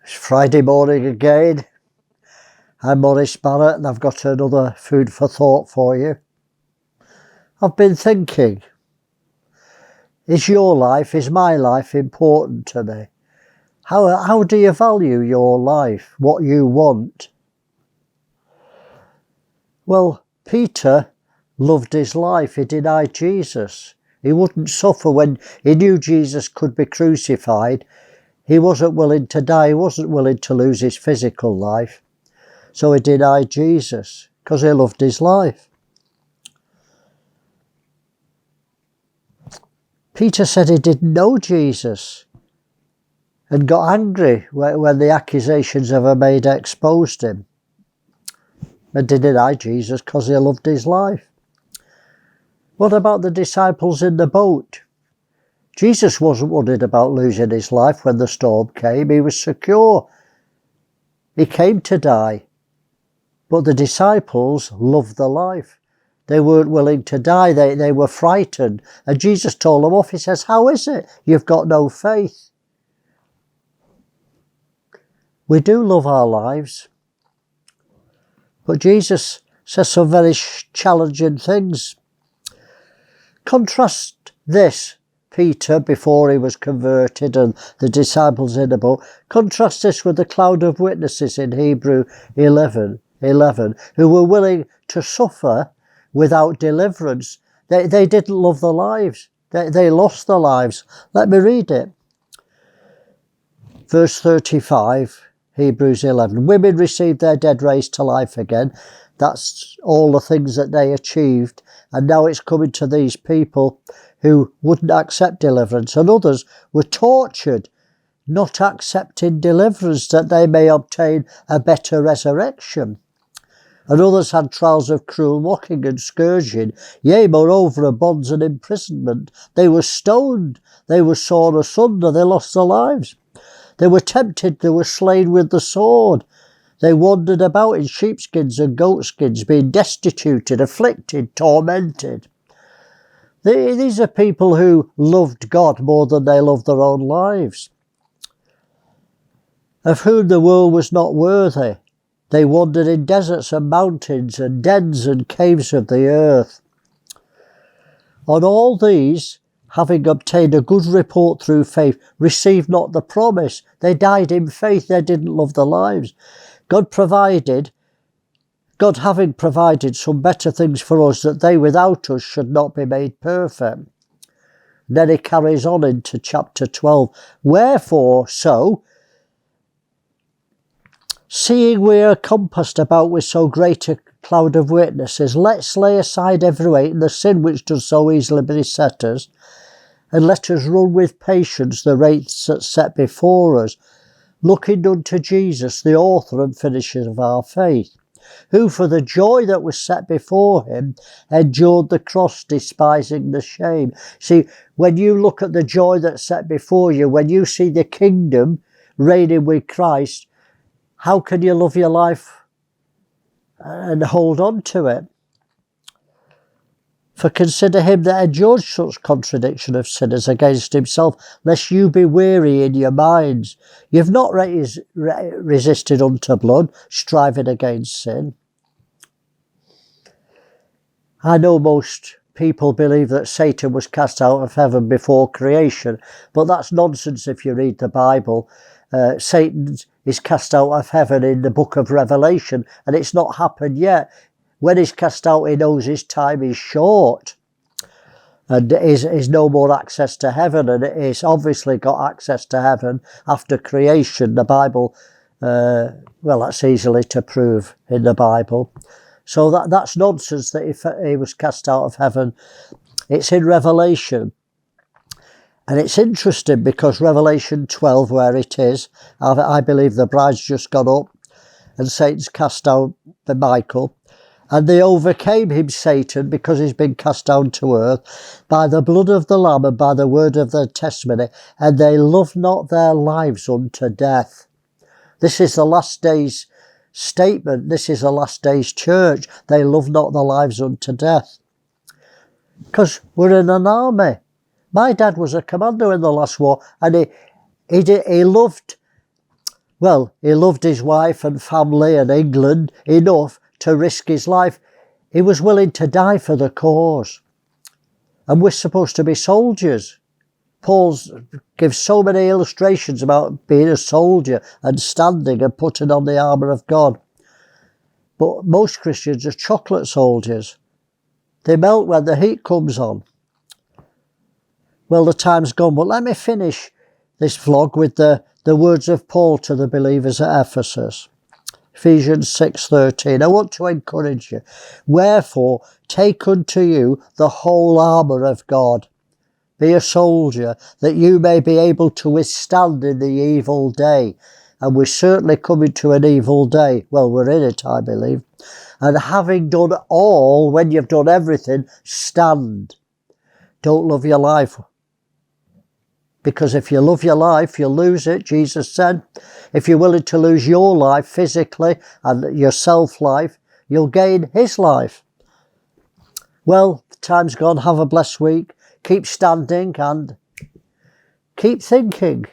It's Friday morning again. I'm Maurice and I've got another food for thought for you. I've been thinking, is your life, is my life important to me? How do you value your life, what you want? Well, Peter loved his life. He denied Jesus. He wouldn't suffer when he knew Jesus could be crucified. He wasn't willing to die. He wasn't willing to lose his physical life. So he denied Jesus because he loved his life. Peter said he didn't know Jesus and got angry when the accusations ever made exposed him. And denied Jesus because he loved his life. What about the disciples in the boat? Jesus wasn't worried about losing his life when the storm came. He was secure. He came to die. But the disciples loved the life. They weren't willing to die. They were frightened. And Jesus told them off. He says, how is it you've got no faith? We do love our lives. But Jesus says some very challenging things. Contrast this, Peter, before he was converted, and the disciples in the boat. Contrast this with the cloud of witnesses in Hebrews 11, who were willing to suffer without deliverance. They didn't love their lives. They lost their lives. Let me read it. Verse 35, Hebrews 11. Women received their dead raised to life again. That's all the things that they achieved. And now it's coming to these people who wouldn't accept deliverance. And others were tortured, not accepting deliverance, that they may obtain a better resurrection. And others had trials of cruel mocking and scourging, yea, moreover, of bonds and imprisonment. They were stoned, they were sawn asunder, they lost their lives. They were tempted, they were slain with the sword. They wandered about in sheepskins and goatskins, being destituted, afflicted, tormented. These are people who loved God more than they loved their own lives, of whom the world was not worthy. They wandered in deserts and mountains and dens and caves of the earth. On all these, having obtained a good report through faith, received not the promise. They died in faith. They didn't love their lives. God having provided some better things for us, that they without us should not be made perfect. Then he carries on into chapter 12. Wherefore so, seeing we are compassed about with so great a cloud of witnesses, let's lay aside every weight and the sin which does so easily beset us, and let us run with patience the race that's set before us, looking unto Jesus, the author and finisher of our faith, who for the joy that was set before him endured the cross, despising the shame. See, when you look at the joy that's set before you, when you see the kingdom reigning with Christ, how can you love your life and hold on to it? For consider him that endured such contradiction of sinners against himself, lest you be weary in your minds. You've not resisted unto blood, striving against sin. I know most people believe that Satan was cast out of heaven before creation, but that's nonsense if you read the Bible. Satan is cast out of heaven in the book of Revelation, and it's not happened yet. When he's cast out, he knows his time is short, and is no more access to heaven, and he's obviously got access to heaven after creation. The Bible, well, that's easily to prove in the Bible. So that's nonsense that he was cast out of heaven. It's in Revelation. And it's interesting because Revelation 12, where it is, I believe the bride's just gone up and Satan's cast out by Michael. And they overcame him, Satan, because he's been cast down to earth, by the blood of the Lamb and by the word of their testimony, and they loved not their lives unto death. This is the last days statement. This is the last days church. They love not their lives unto death. Because we're in an army. My dad was a commander in the last war, and he loved Well, he loved his wife and family and England enough to risk his life. He was willing to die for the cause. And we're supposed to be soldiers. Paul gives so many illustrations about being a soldier and standing and putting on the armour of God. But most Christians are chocolate soldiers. They melt when the heat comes on. Well, the time's gone, but let me finish this vlog with the words of Paul to the believers at Ephesus. Ephesians 6:13. I want to encourage you. Wherefore, take unto you the whole armour of God. Be a soldier, that you may be able to withstand in the evil day. And we're certainly coming to an evil day. Well, we're in it, I believe. And having done all, when you've done everything, stand. Don't love your life. Because if you love your life, you'll lose it, Jesus said. If you're willing to lose your life physically and your self-life, you'll gain his life. Well, the time's gone. Have a blessed week. Keep standing and keep thinking.